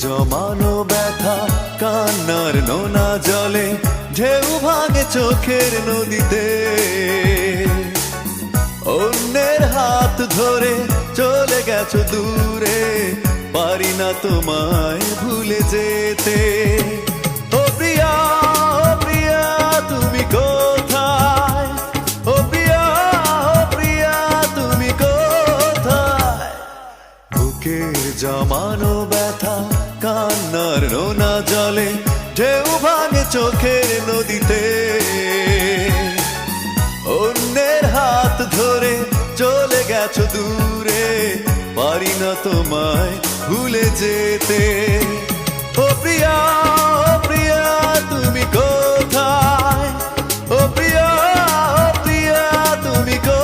জমানো ব্যথা কান্নার নোনা জলে ঢেউ ভাঙে চোখের নদীতে। অন্যের হাত ধরে চলে গেছো দূরে, পারি না তোমায় ভুলে যেতে। ও প্রিয়া, ও প্রিয়া তুমি কোথায়? ও প্রিয়া, ও প্রিয়া তুমি কোথায়? বুকের জমানো ব্যথা কান্নার নোনা জলে ঢেউ ভাঙে চোখের নদীতে। অন্যের হাত ধরে চলে গেছো দূরে, পারি না তোমায় ভুলে যেতে। ও প্রিয়া, ও প্রিয়া তুমি কোথায়? ও প্রিয়া, ও প্রিয়া তুমি কোথায়?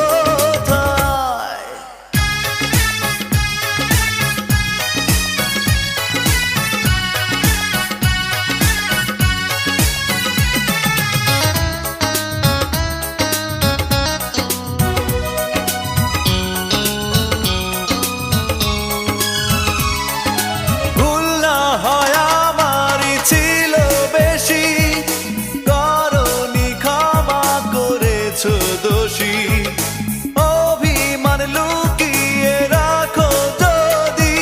অভিমান লুকিয়ে রাখো যদি,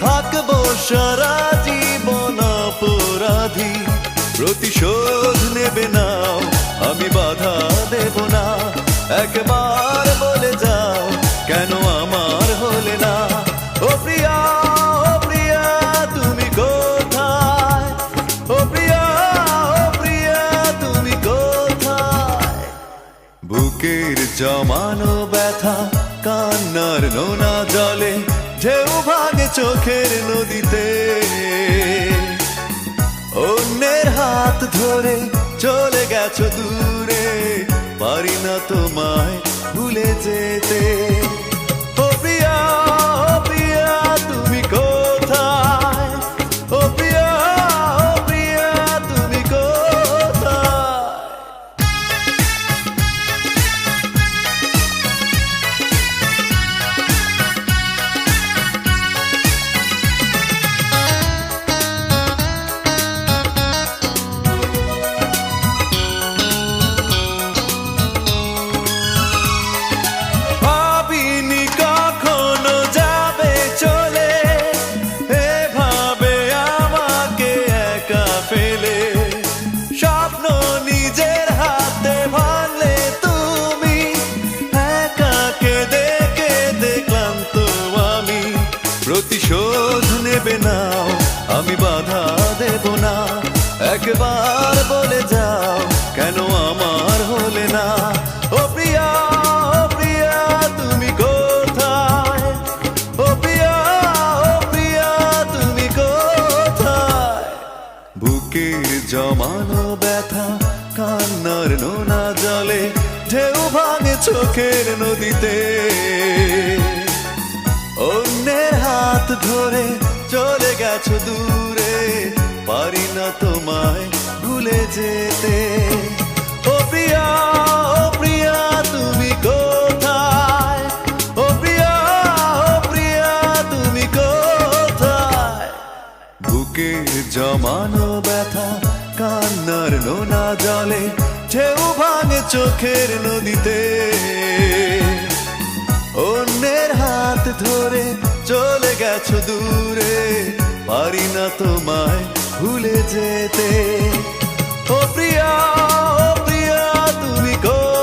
থাকবো সারা জীবন অপরাধী। প্রতিশোধ নেবে নাও, আমি বাধা দেব না। একবার বলে যাও, কেন আমার হলে না? ও প্রিয়া, ও প্রিয়া তুমি কোথায়? ও প্রিয়া, ও প্রিয়া তুমি কোথায়? বুকের জমানো ব্যথা কান্নার নোনা জলে ঢেউ ভাঙে চোখের নদীতে। অন্যের হাত ধরে চলে গেছো দূরে, পারি না তোমায় ভুলে যেতে। ও প্রিয়া, ও প্রিয়া তুমি কোথায়? ও প্রিয়া, ও প্রিয়া তুমি কোথায়? প্রতিশোধ নেবে নাও, আমি বাধা দেব না। একবার বলে যাও, কেন আমার হলে না? ও প্রিয়া, ও প্রিয়া তুমি কোথায়? ও প্রিয়া, ও প্রিয়া তুমি কোথায়? বুকের জমানো ব্যথা কান্নার নোনা জলে ঢেউ ভাঙে চোখের নদীতে। অন্যের হাত ধরে চলে গেছো দূরে, পারি না তোমায় ভুলে যেতে। ও প্রিয়া, ও প্রিয়া তুমি কোথায়? ও প্রিয়া, ও প্রিয়া তুমি কোথায়? বুকের জমানো ব্যথা কান্নার নোনা জলে ঢেউ ভাঙে চোখের নদীতে। অন্যের হাত ধরে চলে গেছো দূরে, পারি না তোমায় ভুলে যেতে। ও প্রিয়া, ও প্রিয়া তুমি কোথায়?